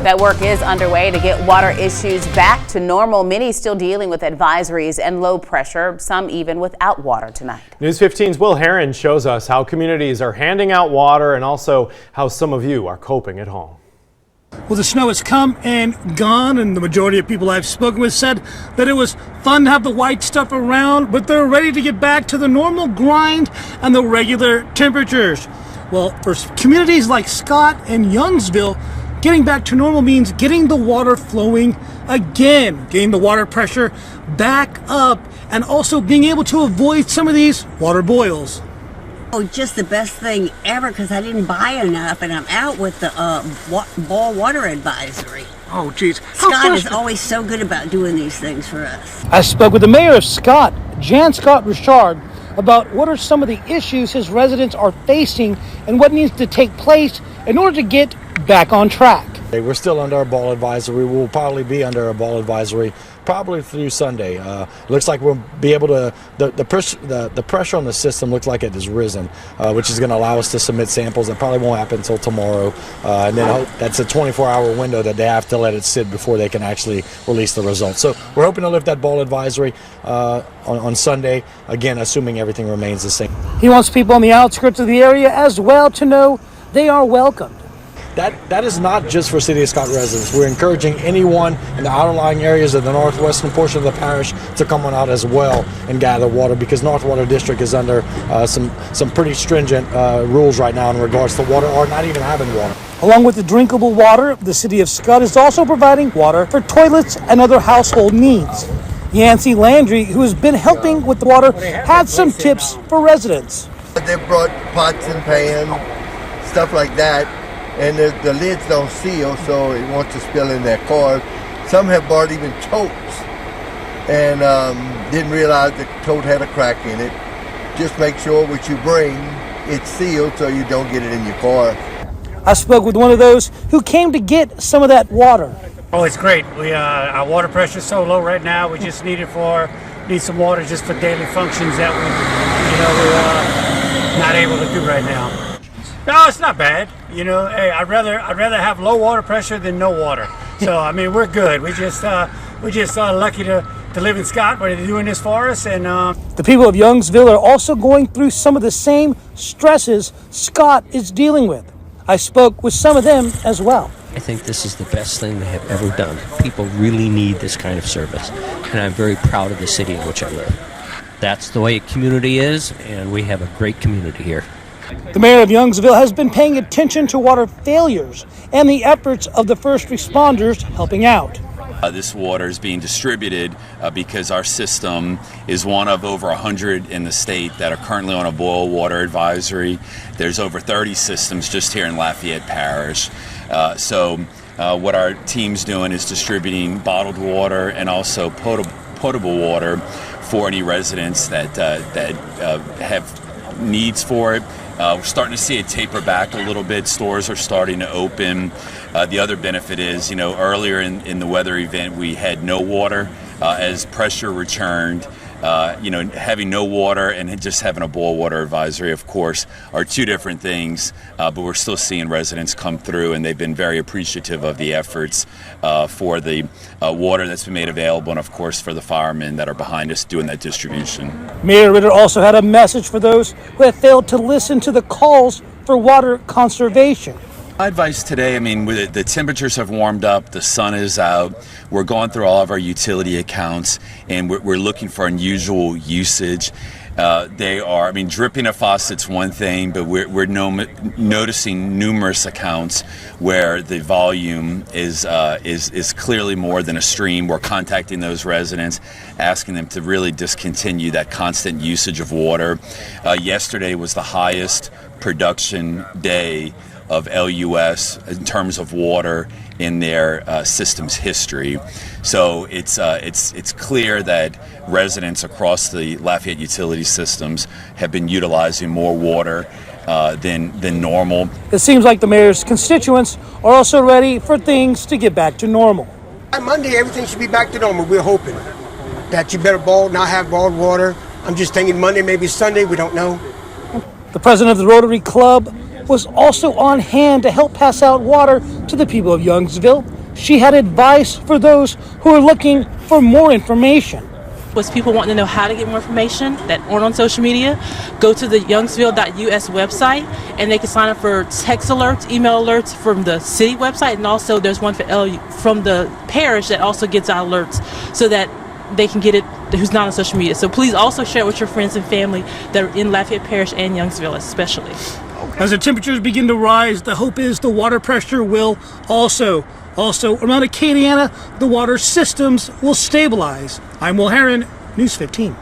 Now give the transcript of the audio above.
That work is underway to get water issues back to normal. Many still dealing with advisories and low pressure, some even without water tonight. News 15's Will Herron shows us how communities are handing out water and also how some of you are coping at home. Well, the snow has come and gone, and the majority of people I've spoken with said that it was fun to have the white stuff around, but they're ready to get back to the normal grind and the regular temperatures. Well, for communities like Scott and Youngsville, getting back to normal means getting the water flowing again, getting the water pressure back up, and also being able to avoid some of these water boils. Oh, just the best thing ever, because I didn't buy enough, and I'm out with the boil water advisory. Oh, geez. Scott is always so good about doing these things for us. I spoke with the mayor of Scott, Jan Scott Richard, about what are some of the issues his residents are facing and what needs to take place in order to get back on track. We're still under a boil advisory. We'll probably be under a boil advisory probably through Sunday. Looks like we'll be able to, the pressure on the system looks like it has risen, which is going to allow us to submit samples. That probably won't happen until tomorrow. And then that's a 24-hour window that they have to let it sit before they can actually release the results. So we're hoping to lift that boil advisory on Sunday, again, assuming everything remains the same. He wants people on the outskirts of the area as well to know they are welcomed. That is not just for City of Scott residents. We're encouraging anyone in the outlying areas of the northwestern portion of the parish to come on out as well and gather water, because North Water District is under some pretty stringent rules right now in regards to water or not even having water. Along with the drinkable water, the City of Scott is also providing water for toilets and other household needs. Yancy Landry, who has been helping with the water, had some tips for residents. They brought pots and pans, stuff like that. And the lids don't seal, so it wants to spill in their car. Some have bought even totes and didn't realize the tote had a crack in it. Just make sure what you bring, it's sealed so you don't get it in your car. I spoke with one of those who came to get some of that water. Oh, it's great. Our water pressure is so low right now. We just need some water just for daily functions that we're not able to do right now. No, it's not bad. Hey, I'd rather have low water pressure than no water. So I mean, we're good. We're just lucky to live in Scott, where they're doing this for us. And the people of Youngsville are also going through some of the same stresses Scott is dealing with. I spoke with some of them as well. I think this is the best thing they have ever done. People really need this kind of service, and I'm very proud of the city in which I live. That's the way a community is, and we have a great community here. The mayor of Youngsville has been paying attention to water failures and the efforts of the first responders helping out. This water is being distributed because our system is one of over 100 in the state that are currently on a boil water advisory. There's over 30 systems just here in Lafayette Parish. So what our team's doing is distributing bottled water and also potable water for any residents that have needs for it. We're starting to see it taper back a little bit. Stores are starting to open. The other benefit is, earlier in the weather event, we had no water. As pressure returned, having no water and just having a boil water advisory, of course, are two different things. But we're still seeing residents come through, and they've been very appreciative of the efforts for the water that's been made available, and of course for the firemen that are behind us doing that distribution. Mayor Ritter also had a message for those who have failed to listen to the calls for water conservation. My advice today, the temperatures have warmed up, the sun is out, we're going through all of our utility accounts, and we're looking for unusual usage. Dripping a faucet's one thing, but we're noticing numerous accounts where the volume is clearly more than a stream. We're contacting those residents, asking them to really discontinue that constant usage of water. Yesterday was the highest production day of LUS in terms of water in their system's history. So it's clear that residents across the Lafayette utility systems have been utilizing more water than normal. It seems like the mayor's constituents are also ready for things to get back to normal. By Monday, everything should be back to normal. We're hoping that you better not have boiled water. I'm just thinking Monday, maybe Sunday, we don't know. The president of the Rotary Club was also on hand to help pass out water to the people of Youngsville. she had advice for those who are looking for more information. Was people wanting to know how to get more information that aren't on social media, go to the youngsville.us website and they can sign up for text alerts, email alerts from the city website, and also there's one from the parish that also gets out alerts so that they can get it who's not on social media. So please also share it with your friends and family that are in Lafayette Parish and Youngsville especially. As the temperatures begin to rise, the hope is the water pressure will also around Acadiana, the water systems will stabilize. I'm Will Herron, News 15.